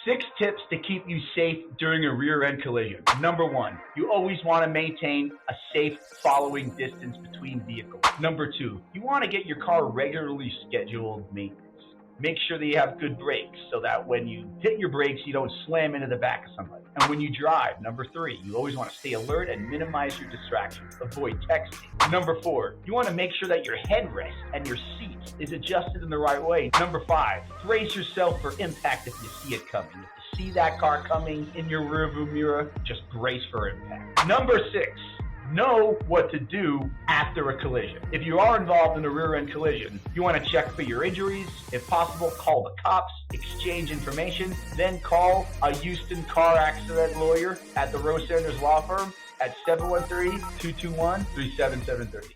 6 tips to keep you safe during a rear-end collision. Number 1, you always want to maintain a safe following distance between vehicles. Number 2, you want to get your car regularly scheduled maintenance. Make sure that you have good brakes so that when you hit your brakes, you don't slam into the back of somebody. And when you drive, number 3, you always want to stay alert and minimize your distractions. Avoid texting. Number 4, you want to make sure that your headrest and your seat is adjusted in the right way. Number 5, brace yourself for impact if you see it coming. If you see that car coming in your rearview mirror, just brace for impact. Number 6, know what to do after a collision. If you are involved in a rear-end collision, you want to check for your injuries. If possible, call the cops, exchange information, then call a Houston car accident lawyer at the Rose Sanders Law Firm at 713-221-3773.